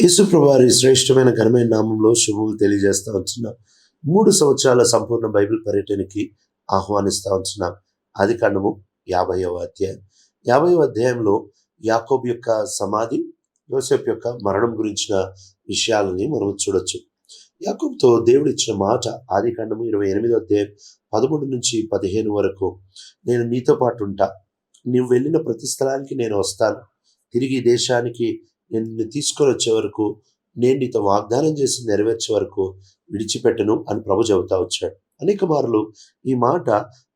యేసుప్రభు వారి శ్రేష్టమైన ఘనమైన నామంలో శుభములు తెలియజేస్తా ఉంటున్నాం. 3 సంవత్సరాల సంపూర్ణ బైబిల్ పర్యటనకి ఆహ్వానిస్తా ఉంటున్నాం. ఆదికాండము 50వ అధ్యాయం. 50వ అధ్యాయంలో యాకోబు యొక్క సమాధి, యోసేపు యొక్క మరణం గురించిన విషయాలని మనం చూడొచ్చు. యాకోబుతో దేవుడు ఇచ్చిన మాట ఆదికాండము 28వ అధ్యాయం 13 నుంచి 15 వరకు, నేను నీతో పాటు ఉంటా, నువ్వు వెళ్ళిన ప్రతి స్థలానికి నేను వస్తాను, తిరిగి ఈ దేశానికి నేను నిన్ను తీసుకొని వచ్చే వరకు, నేను నీతో వాగ్దానం చేసి నెరవేర్చే వరకు విడిచిపెట్టను అని ప్రభు చెబుతా వచ్చాడు. అనేక మార్లు ఈ మాట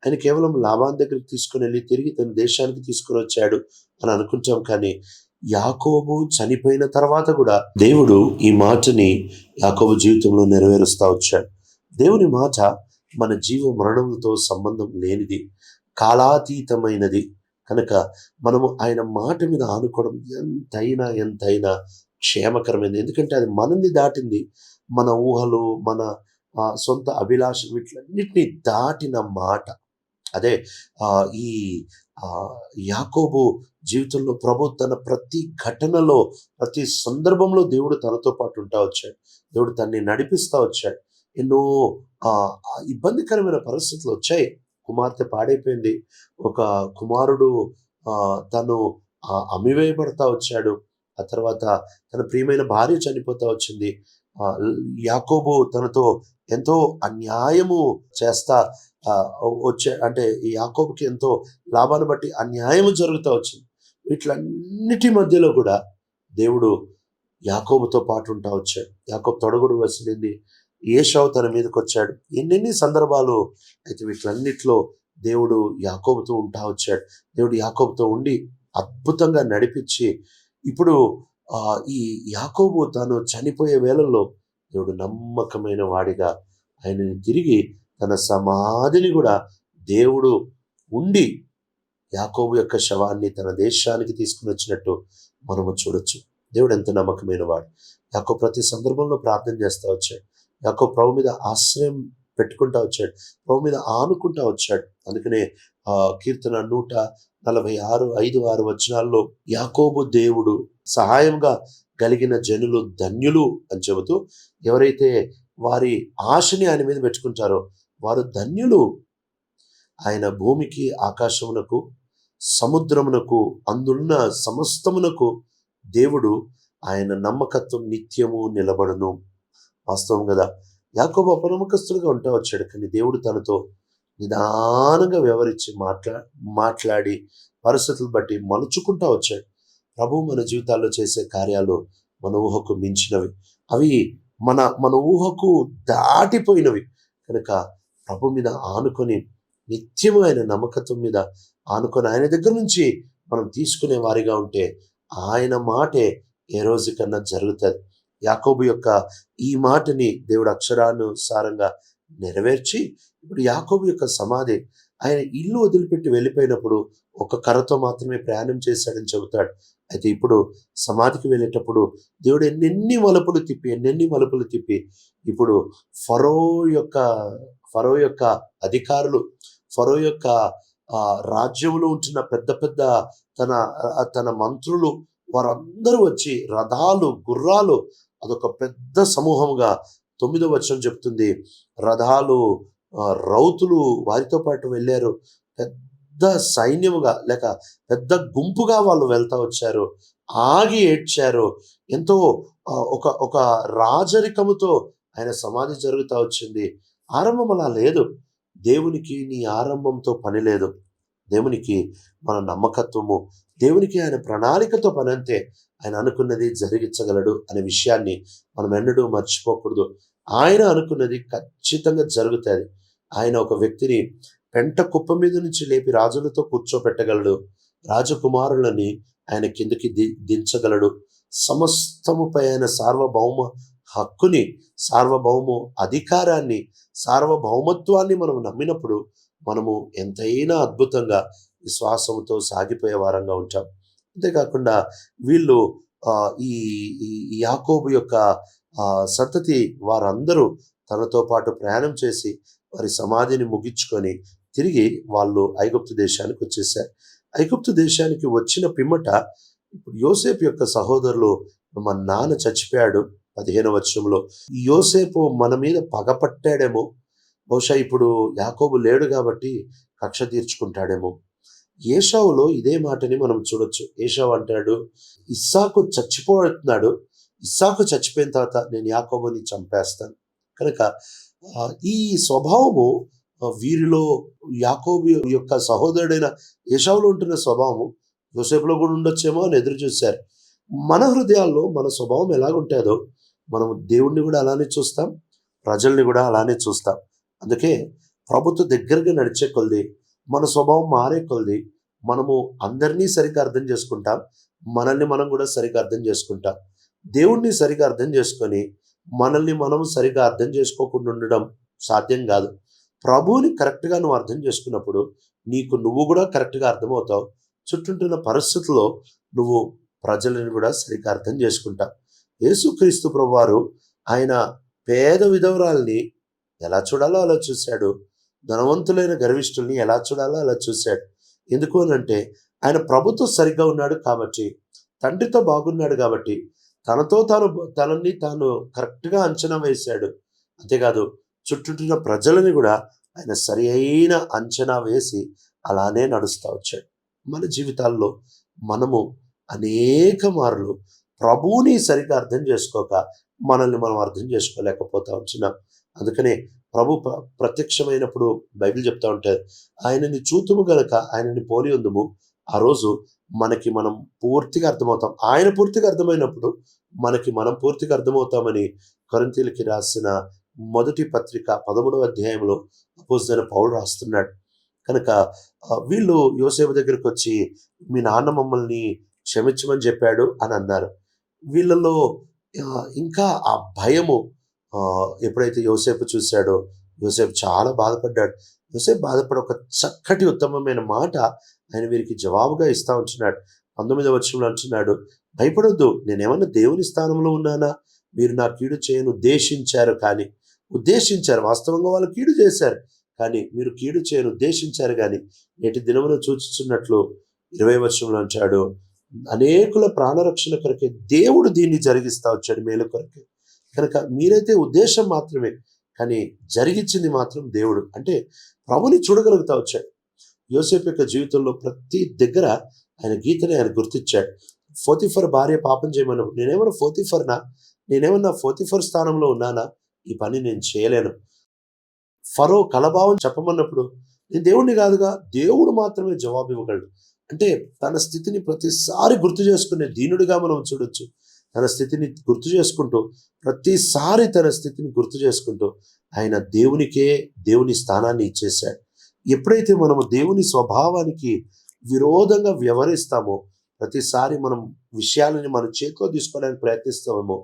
ఆయన కేవలం లాభాన్ దగ్గరికి తీసుకుని వెళ్ళి తిరిగి తన దేశానికి తీసుకొని వచ్చాడు అని అనుకుంటాం. కానీ యాకోబు చనిపోయిన తర్వాత కూడా దేవుడు ఈ మాటని యాకోబు జీవితంలో నెరవేరుస్తా వచ్చాడు. దేవుని మాట మన జీవ మరణములతో సంబంధం లేనిది, కాలాతీతమైనది కనుక మనము ఆయన మాట మీద ఆనుకోవడం ఎంతైనా క్షేమకరమైనది. ఎందుకంటే అది మనల్ని దాటింది. మన ఊహలు, మన సొంత అభిలాషలు, వీటిలన్నిటినీ దాటిన మాట. అదే ఈ యాకోబు జీవితంలో ప్రభు తన ప్రతి ఘటనలో, ప్రతి సందర్భంలో దేవుడు తనతో పాటు ఉంటా వచ్చాడు. దేవుడు తనని నడిపిస్తా వచ్చాడు. ఎన్నో ఇబ్బందికరమైన పరిస్థితులు వచ్చాయి. కుమార్తె పాడైపోయింది. ఒక కుమారుడు తను అమ్మివేయబడతా వచ్చాడు. ఆ తర్వాత తన ప్రియమైన భార్య చనిపోతా వచ్చింది. యాకోబు తనతో ఎంతో అన్యాయము చేస్తా అంటే ఈ యాకోబుకి ఎంతో లాభాన్ని బట్టి అన్యాయము జరుగుతూ వచ్చింది. వీటిలన్నిటి మధ్యలో కూడా దేవుడు యాకోబుతో పాటు ఉంటా వచ్చాడు. యాకోబు తొడగుడు వసిలింది, ఏశావు తన మీదకి వచ్చాడు. ఎన్నెన్ని సందర్భాలు అయితే వీటిలన్నిటిలో దేవుడు యాకోబుతో ఉంటా వచ్చాడు. దేవుడు యాకోబుతో ఉండి అద్భుతంగా నడిపించి, ఇప్పుడు ఈ యాకోబు తాను చనిపోయే వేళల్లో దేవుడు నమ్మకమైన వాడిగా ఆయనని తిరిగి తన సమాధిని కూడా దేవుడు ఉండి యాకోబు యొక్క శవాన్ని తన దేశానికి తీసుకుని వచ్చినట్టు మనము చూడొచ్చు. దేవుడు ఎంత నమ్మకమైన వాడు. యాకోబు ప్రతి సందర్భంలో ప్రార్థన చేస్తూ వచ్చాడు. యాకోబు ప్రభు మీద ఆశ్రయం పెట్టుకుంటా వచ్చాడు, ప్రభు మీద ఆనుకుంటా వచ్చాడు. అందుకనే కీర్తన 146:5-6 వచనాల్లో యాకోబు దేవుడు సహాయంగా కలిగిన జనులు ధన్యులు అని చెబుతూ, ఎవరైతే వారి ఆశని ఆయన మీద పెట్టుకుంటారో వారు ధన్యులు. ఆయన భూమికి, ఆకాశమునకు, సముద్రమునకు, అందున్న సమస్తమునకు దేవుడు ఆయన నమ్మకత్వం నిత్యము నిలబడును. వాస్తవం కదా. యాకోబు అపనమ్మకస్తులుగా ఉంటా వచ్చాడు, కానీ దేవుడు తనతో నిదానంగా వ్యవహరించి మాట్లాడి పరిస్థితులు బట్టి మలుచుకుంటా వచ్చాడు. ప్రభు మన జీవితాల్లో చేసే కార్యాలు మన ఊహకు మించినవి, అవి మన ఊహకు దాటిపోయినవి. కనుక ప్రభు మీద ఆనుకొని, నిత్యము ఆయన నమ్మకత్వం మీద ఆనుకొని ఆయన దగ్గర నుంచి మనం తీసుకునే వారిగా ఉంటే ఆయన మాటే ఏ రోజు కన్నా జరుగుతుంది. యాకోబు యొక్క ఈ మాటని దేవుడు అక్షరానుసారంగా నెరవేర్చి, ఇప్పుడు యాకోబు యొక్క సమాధి, ఆయన ఇల్లు వదిలిపెట్టి వెళ్ళిపోయినప్పుడు ఒక కర్రతో మాత్రమే ప్రయాణం చేశాడని చెబుతాడు. అయితే ఇప్పుడు సమాధికి వెళ్ళేటప్పుడు దేవుడు ఎన్నెన్ని మలుపులు తిప్పి ఇప్పుడు ఫరో యొక్క అధికారులు, ఫరో యొక్క రాజ్యంలో ఉంటున్న పెద్ద తన మంత్రులు, వారందరూ వచ్చి రథాలు, గుర్రాలు, అదొక పెద్ద సమూహముగా 9వ వచనం చెప్తుంది. రథాలు, రౌతులు వారితో పాటు వెళ్ళారు. పెద్ద సైన్యముగా లేక పెద్ద గుంపుగా వాళ్ళు వెళ్తా వచ్చారు. ఆగి ఏడ్చారు. ఎంతో ఒక రాజరికముతో ఆయన సమాధి జరుగుతూ వచ్చింది. ఆరంభం అలా లేదు. దేవునికి నీ ఆరంభంతో పని లేదు. దేవునికి మన నమ్మకత్వము, దేవునికి ఆయన ప్రణాళికతో పని. అంతే. ఆయన అనుకున్నది జరిగించగలడు అనే విషయాన్ని మనం ఎన్నడూ మర్చిపోకూడదు. ఆయన అనుకున్నది ఖచ్చితంగా జరుగుతుంది. ఆయన ఒక వ్యక్తిని పెంట కుప్ప మీద నుంచి లేపి రాజులతో కూర్చోపెట్టగలడు. రాజకుమారులని ఆయన కిందకి దించగలడు. సమస్తముపై ఆయన సార్వభౌమ హక్కుని, సార్వభౌమ అధికారాన్ని, సార్వభౌమత్వాన్ని మనం నమ్మినప్పుడు మనము ఎంతైనా అద్భుతంగా విశ్వాసంతో సాగిపోయే వారంగా ఉంటాం. అంతేకాకుండా వీళ్ళు ఈ యాకోబు యొక్క సంతతి వారందరూ తనతో పాటు ప్రయాణం చేసి వారి సమాధిని ముగించుకొని తిరిగి వాళ్ళు ఐగుప్తు దేశానికి వచ్చేసారు. ఐగుప్తు దేశానికి వచ్చిన పిమ్మట ఇప్పుడు యోసేపు యొక్క సహోదరులు, మన నాన్న చచ్చిపోయాడు 15వ వచనంలో, యోసేపు మన మీద పగపట్టాడేమో, బహుశా ఇప్పుడు యాకోబు లేడు కాబట్టి కక్ష తీర్చుకుంటాడేమో. ఏశావులో ఇదే మాటని మనం చూడొచ్చు. ఏశావు అంటాడు, ఇస్సాకు చచ్చిపోతున్నాడు, ఇస్సాకు చచ్చిపోయిన తర్వాత నేను యాకోబుని చంపేస్తాను. కనుక ఈ స్వభావము వీరిలో, యాకోబు యొక్క సహోదరుడైన ఏశావులో ఉంటున్న స్వభావము యోసేపులో కూడా ఉండొచ్చేమో అని ఎదురు చూశారు. మన హృదయాల్లో మన స్వభావం ఎలాగుంటుందో మనం దేవుణ్ణి కూడా అలానే చూస్తాం, ప్రజల్ని కూడా అలానే చూస్తాం. అందుకే ప్రభుత్వ దగ్గరగా నడిచే కొలది, మన స్వభావం మారే కొలది మనము అందరినీ సరిగ్గా అర్థం చేసుకుంటాం, మనల్ని మనం కూడా సరిగ్గా అర్థం చేసుకుంటాం. దేవుణ్ణి సరిగ్గా అర్థం చేసుకొని మనల్ని మనం సరిగ్గా అర్థం చేసుకోకుండా ఉండడం సాధ్యం కాదు. ప్రభువుని కరెక్ట్గా నువ్వు అర్థం చేసుకున్నప్పుడు నీకు నువ్వు కూడా కరెక్ట్గా అర్థమవుతావు. చుట్టూంటున్న పరిస్థితుల్లో నువ్వు ప్రజలను కూడా సరిగ్గా అర్థం చేసుకుంటావు. యేసుక్రీస్తు ప్రభువారు ఆయన పేద విధవరాల్ని ఎలా చూడాలో అలా చూశాడు, ధనవంతులైన గర్విష్ఠుల్ని ఎలా చూడాలో అలా చూశాడు. ఎందుకు అనంటే ఆయన ప్రభుత్వం సరిగ్గా ఉన్నాడు కాబట్టి, తండ్రితో బాగున్నాడు కాబట్టి తనని తాను కరెక్ట్గా అంచనా వేశాడు. అంతేకాదు చుట్టూన్న ప్రజలని కూడా ఆయన సరి అయిన అంచనా వేసి అలానే నడుస్తూ వచ్చాడు. మన జీవితాల్లో మనము అనేక మార్లు ప్రభువుని సరిగ్గా అర్థం చేసుకోక మనల్ని మనం అర్థం చేసుకోలేకపోతా ఉంటున్నాం. అందుకనే ప్రభు ప్రత్యక్షమైనప్పుడు బైబిల్ చెప్తా ఉంటారు, ఆయనని చూతుము గనక ఆయనని పోలి ఉందుము, ఆ రోజు మనకి మనం పూర్తిగా అర్థమవుతాం. ఆయన పూర్తిగా అర్థమైనప్పుడు మనకి మనం పూర్తిగా అర్థమవుతామని కొరింథీయులకి రాసిన మొదటి పత్రిక 13వ అధ్యాయంలో అపోస్తలుడైన పౌలు రాస్తున్నాడు. కనుక వీళ్ళు యోసేపు దగ్గరికి వచ్చి మీ నాన్న మమ్మల్ని క్షమించమని చెప్పాడు అని అన్నారు. వీళ్ళలో ఇంకా ఆ భయము ఎప్పుడైతే యోసేపు చూశాడో, యోసేపు చాలా బాధపడ్డాడు. యోసేపు బాధపడి ఒక చక్కటి ఉత్తమమైన మాట ఆయన వీరికి జవాబుగా ఇస్తా ఉంటున్నాడు. 19వ వచనంలో అంటున్నాడు, భయపడొద్దు, నేనేమన్నా దేవుని స్థానంలో ఉన్నానా? మీరు నా కీడు చేయను ఉద్దేశించారు, కానీ ఉద్దేశించారు, వాస్తవంగా వాళ్ళు కీడు చేశారు, కానీ మీరు కీడు చేయను ఉద్దేశించారు. కానీ నేటి దినమున చూచుచున్నట్లు 20వ వచనంలో అంటాడు, అనేకుల ప్రాణరక్షణ కొరకే దేవుడు దీన్ని జరిగిస్తా వచ్చాడు, మేలు కొరకే. కనుక మీరైతే ఉద్దేశం మాత్రమే, కానీ జరిగించింది మాత్రం దేవుడు. అంటే ప్రభుని చూడగలుగుతా వచ్చాడు. యోసేపు యొక్క జీవితంలో ప్రతి దగ్గర ఆయన గీతని ఆయన గుర్తించాడు. పోతీఫర్ భార్య పాపం చేయమన్నప్పుడు నేనేమన్నా పోతీఫర్ స్థానంలో ఉన్నానా? ఈ పని నేను చేయలేను. ఫరో కలభావం చెప్పమన్నప్పుడు నేను దేవుణ్ణి కాదుగా, దేవుడు మాత్రమే జవాబు ఇవ్వగలడు. అంటే తన స్థితిని ప్రతిసారి గుర్తు చేసుకునే దీనుడిగా మనం చూడొచ్చు. తన స్థితిని గుర్తు చేసుకుంటూ, ప్రతిసారి తన స్థితిని గుర్తు చేసుకుంటూ ఆయన దేవుని స్థానాన్ని ఇచ్చేశాడు. ఎప్పుడైతే మనము దేవుని స్వభావానికి విరోధంగా వ్యవహరిస్తామో, ప్రతిసారి మనం విషయాలని మన చేతిలో తీసుకోవడానికి ప్రయత్నిస్తామేమో,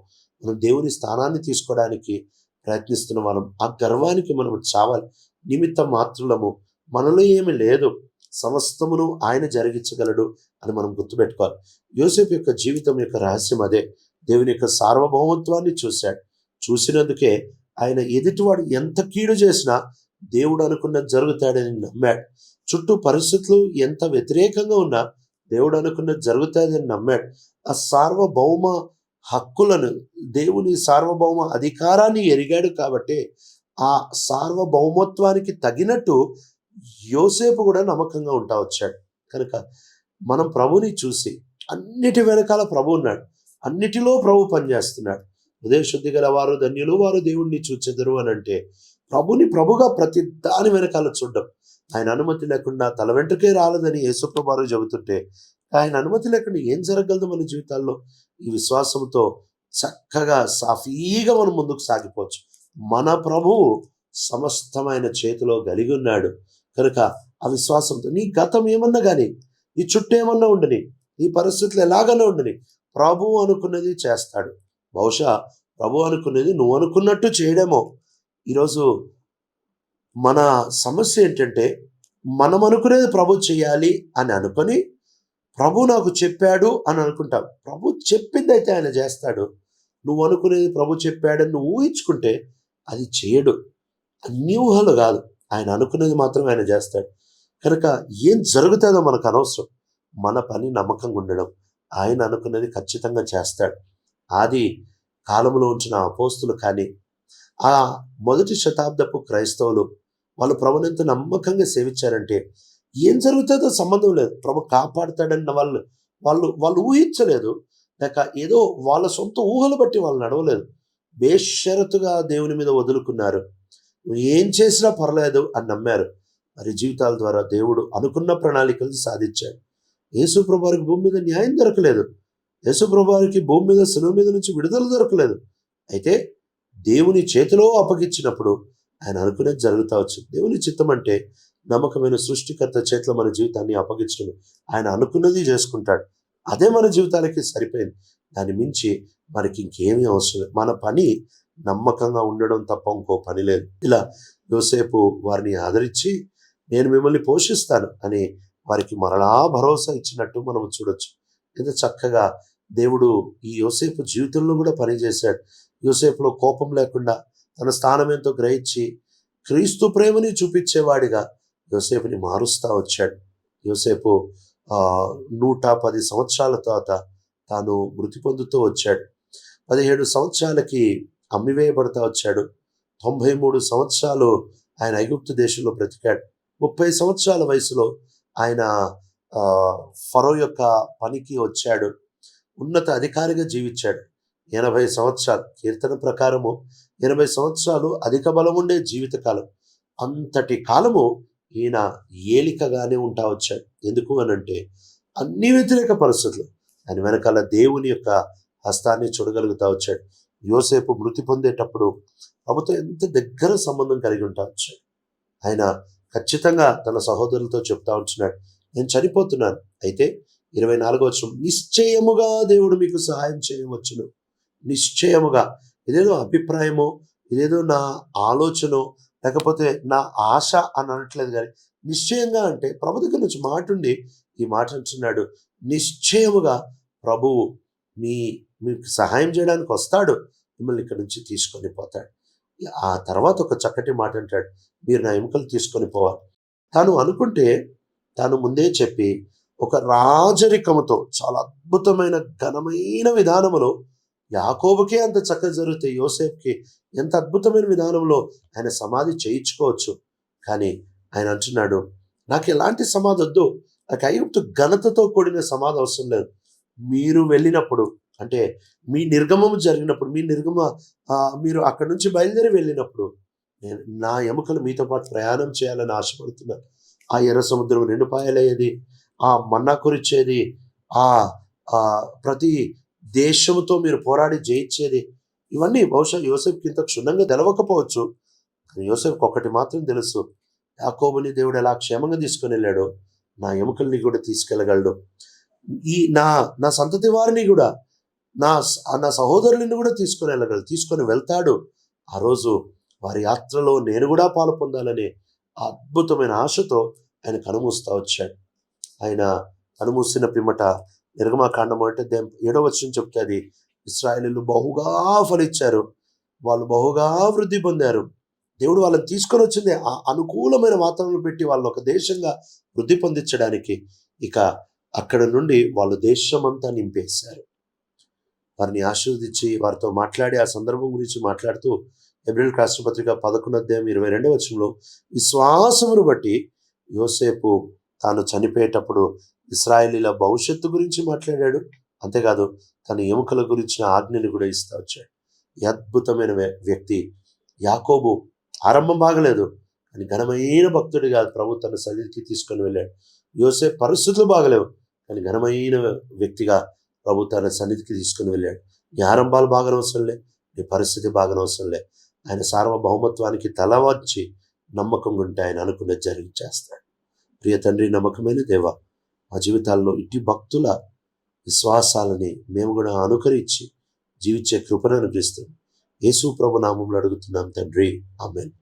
మనం దేవుని స్థానాన్ని తీసుకోవడానికి ప్రయత్నిస్తున్న వాళ్ళం. ఆ గర్వానికి మనం చావాలి. నిమిత్త మాత్రులము, మనలో ఏమి లేదు, సమస్తమును ఆయన జరిగించగలడు అని మనం గుర్తుపెట్టుకోవాలి. యోసేపు యొక్క జీవితం యొక్క రహస్యం అదే. దేవుని యొక్క సార్వభౌమత్వాన్ని చూసినందుకే ఆయన ఎదుటివాడు ఎంత కీడు చేసినా దేవుడు అనుకున్నది జరుగుతాడని నమ్మాడు. చుట్టూ పరిస్థితులు ఎంత వ్యతిరేకంగా ఉన్నా దేవుడు అనుకున్నది జరుగుతాడని నమ్మాడు. ఆ సార్వభౌమ హక్కులను, దేవుని సార్వభౌమ అధికారాన్ని ఎరిగాడు కాబట్టి ఆ సార్వభౌమత్వానికి తగినట్టు యోసేపు కూడా నమ్మకంగా ఉంటా వచ్చాడు. కనుక మనం ప్రభుని చూసి, అన్నిటి వెనకాల ప్రభు ఉన్నాడు, అన్నిటిలో ప్రభు పనిచేస్తున్నాడు. హృదయశుద్ధి గల వారు ధన్యులు, వారు దేవుణ్ణి చూచెదరు అని అంటే ప్రభుని ప్రభుగా ప్రతి దాని వెనకాల చూడడం. ఆయన అనుమతి లేకుండా తల వెంట్రుకే రాలేదని యేసుప్రభు వారు చెబుతుంటే, ఆయన అనుమతి లేకుండా ఏం జరగలదు మన జీవితాల్లో? ఈ విశ్వాసంతో చక్కగా సాఫీగా మనం ముందుకు సాగిపోవచ్చు. మన ప్రభువు సమస్తమైన చేతిలో కలిగి ఉన్నాడు. కనుక ఆ విశ్వాసంతో నీ గతం ఏమన్నా కానీ, ఈ చుట్టూ ఏమన్నా ఉండని, ఈ పరిస్థితులు ఎలాగన్నా ఉండని, ప్రభు అనుకున్నది చేస్తాడు. బహుశా ప్రభు అనుకున్నది నువ్వు అనుకున్నట్టు చేయడేమో. ఈరోజు మన సమస్య ఏంటంటే, మనం అనుకునేది ప్రభు చేయాలి అని అనుకొని, ప్రభు నాకు చెప్పాడు అని అనుకుంటాం. ప్రభు చెప్పింది అయితే ఆయన చేస్తాడు. నువ్వు అనుకునేది ప్రభు చెప్పాడని నువ్వు ఊహించుకుంటే అది చేయడు. అన్ని ఊహలు కాదు, ఆయన అనుకునేది మాత్రం ఆయన చేస్తాడు. కనుక ఏం జరుగుతుందో మనకు అనవసరం. మన పని నమ్మకంగా ఉండడం, ఆయన అనుకున్నది ఖచ్చితంగా చేస్తాడు. ఆది కాలంలో ఉంచిన అపోస్తులు కానీ, ఆ మొదటి శతాబ్దపు క్రైస్తవులు వాళ్ళు ప్రభుని ఎంత నమ్మకంగా సేవించారంటే, ఏం జరుగుతుందో సంబంధం లేదు, ప్రభు కాపాడుతాడన్న వాళ్ళు వాళ్ళు వాళ్ళు ఊహించలేదు. లేక ఏదో వాళ్ళ సొంత ఊహలు బట్టి వాళ్ళు నడవలేదు. బేషరతుగా దేవుని మీద వదులుకున్నారు. నువ్వు ఏం చేసినా పర్లేదు అని నమ్మారు. మరి జీవితాల ద్వారా దేవుడు అనుకున్న ప్రణాళికలు సాధించాడు. యేసుప్రభు వారికి భూమి మీద న్యాయం దొరకలేదు. యేసుప్రభు వారికి భూమి మీద శిలువ మీద నుంచి విడుదల దొరకలేదు. అయితే దేవుని చేతిలో అప్పగించినప్పుడు ఆయన అనుకునేది జరుగుతూ వచ్చింది. దేవుని చిత్తం అంటే నమ్మకమైన సృష్టికర్త చేతిలో మన జీవితాన్ని అప్పగించడం. ఆయన అనుకున్నది చేసుకుంటాడు. అదే మన జీవితాలకి సరిపోయింది. దాన్ని మించి మనకి ఇంకేమీ అవసరం లేదు. మన పని నమ్మకంగా ఉండడం తప్ప ఇంకో పని లేదు. ఇలా యోసేపు వారిని ఆదరించి నేను మిమ్మల్ని పోషిస్తాను అని వారికి మరలా భరోసా ఇచ్చినట్టు మనం చూడొచ్చు. ఎంత చక్కగా దేవుడు ఈ యోసేపు జీవితంలో కూడా పనిచేశాడు. యోసేపులో కోపం లేకుండా తన స్థానం ఎంతో గ్రహించి క్రీస్తు ప్రేమని చూపించేవాడిగా యోసేపుని మారుస్తూ వచ్చాడు. యోసేపు 110 సంవత్సరాల తర్వాత తాను మృతి పొందుతూ వచ్చాడు. 17 సంవత్సరాలకి అమ్మివేయబడతా వచ్చాడు. 93 సంవత్సరాలు ఆయన ఐగుప్తు దేశంలో బ్రతికాడు. 30 సంవత్సరాల వయసులో ఆయన ఫరో యొక్క పనికి వచ్చాడు. ఉన్నత అధికారిగా జీవించాడు. 80 సంవత్సరాలు, కీర్తన ప్రకారము 80 సంవత్సరాలు అధిక బలం ఉండే జీవితకాలం. అంతటి కాలము ఈయన ఏలికగానే ఉంటా వచ్చాడు. ఎందుకు అనంటే అన్ని వ్యతిరేక పరిస్థితులు ఆయన వెనకాల దేవుని యొక్క హస్తాన్ని చూడగలుగుతా వచ్చాడు. యోసేపు మృతి పొందేటప్పుడు ప్రభుతో ఎంత దగ్గర సంబంధం కలిగి ఉంటా వచ్చాడు. ఆయన ఖచ్చితంగా తన సహోదరులతో చెప్తా ఉంటున్నాడు, నేను చనిపోతున్నాను. అయితే 24వ వచనం, నిశ్చయముగా దేవుడు మీకు సహాయం చేయవచ్చును. నిశ్చయముగా, ఇదేదో అభిప్రాయమో, ఇదేదో నా ఆలోచనో, లేకపోతే నా ఆశ అని అనట్లేదు. కానీ నిశ్చయంగా అంటే ప్రభు దగ్గర నుంచి మాట ఉండి ఈ మాట అంటున్నాడు, నిశ్చయముగా ప్రభువు మీకు సహాయం చేయడానికి వస్తాడు, మిమ్మల్ని ఇక్కడ నుంచి తీసుకొని పోతాడు. ఆ తర్వాత ఒక చక్కటి మాట అంటాడు, మీరు నా ఎముకలు తీసుకొని పోవాలి. తాను అనుకుంటే తాను ముందే చెప్పి ఒక రాజరికముతో చాలా అద్భుతమైన ఘనమైన విధానములో యాకోబుకే అంత చక్కగా జరిగితే యోసేపుకి ఎంత అద్భుతమైన విధానంలో ఆయన సమాధి చేయించుకోవచ్చు. కానీ ఆయన అంటున్నాడు, నాకు ఎలాంటి సమాధి వద్దు, నాకు ఐగుప్తు ఘనతతో కూడిన సమాధి అవసరం లేదు. మీరు వెళ్ళినప్పుడు, అంటే మీ నిర్గమము జరిగినప్పుడు, మీరు అక్కడి నుంచి బయలుదేరి వెళ్ళినప్పుడు నేను నా ఎముకలు మీతో పాటు ప్రయాణం చేయాలని ఆశపడుతున్నాను. ఆ ఎర్ర సముద్రం 2 పాయలయ్యేది, ఆ మన్నా కురిచేది, ఆ ప్రతి దేశంతో మీరు పోరాడి జయించేది, ఇవన్నీ బహుశా యోసేపుకి ఇంత క్షుణ్ణంగా తెలవకపోవచ్చు. కానీ యోసేపుకి ఒకటి మాత్రం తెలుసు, యాకోబుని దేవుడు ఎలా క్షేమంగా తీసుకొని వెళ్ళాడో నా ఎముకల్ని కూడా తీసుకెళ్ళగలడు. నా సంతతి వారిని కూడా, నా సహోదరుని కూడా తీసుకొని వెళ్తాడు. ఆ రోజు వారి యాత్రలో నేను కూడా పాలు పొందాలనే అద్భుతమైన ఆశతో ఆయన కనుమూస్తా వచ్చాడు. ఆయన కనుమూసిన పిమ్మట నిర్గమకాండం అంటే 7వ వచనం చెప్తే అది ఇశ్రాయేలీయులు బహుగా ఫలించారు, వాళ్ళు బహుగా వృద్ధి పొందారు. దేవుడు వాళ్ళని తీసుకొని వచ్చింది ఆ అనుకూలమైన వాతావరణం పెట్టి వాళ్ళు ఒక దేశంగా వృద్ధి పొందించడానికి. ఇక అక్కడ నుండి వాళ్ళు దేశమంతా నింపేశారు. వారిని ఆశీర్వదించి వారితో మాట్లాడి ఆ సందర్భం గురించి మాట్లాడుతూ హెబ్రీయులకు రాసిన పత్రిక 11:22 వచనంలో విశ్వాసమును బట్టి యోసేపు తాను చనిపోయేటప్పుడు ఇశ్రాయేలీల భవిష్యత్తు గురించి మాట్లాడాడు. అంతేకాదు తన ఎముకల గురించిన ఆజ్ఞని కూడా ఇస్తా వచ్చాడు. ఈ అద్భుతమైన వ్యక్తి యాకోబు ఆరంభం బాగలేదు, కానీ ఘనమైన భక్తుడిగా ప్రభు తన సన్నిధికి తీసుకొని వెళ్ళాడు. యోసేపు పరిస్థితులు బాగలేవు, కానీ ఘనమైన వ్యక్తిగా ప్రభు తన సన్నిధికి తీసుకొని వెళ్ళాడు. నీ ఆరంభాలు బాగనవసరం లే, నీ పరిస్థితి బాగనవసరం లే, ఆయన సార్వభౌమత్వానికి తల వచ్చి నమ్మకంగా ఉంటే ఆయన అనుకున్నది జరిగించేస్తాడు. ప్రియ తండ్రి, నమ్మకమైన దేవ, మా జీవితాల్లో ఇటు భక్తుల విశ్వాసాలని మేము కూడా అనుకరించి జీవించే కృపను అనుగ్రహిస్తాం. యేసు ప్రభు నామములో అడుగుతున్నాం తండ్రి, ఆమేన్.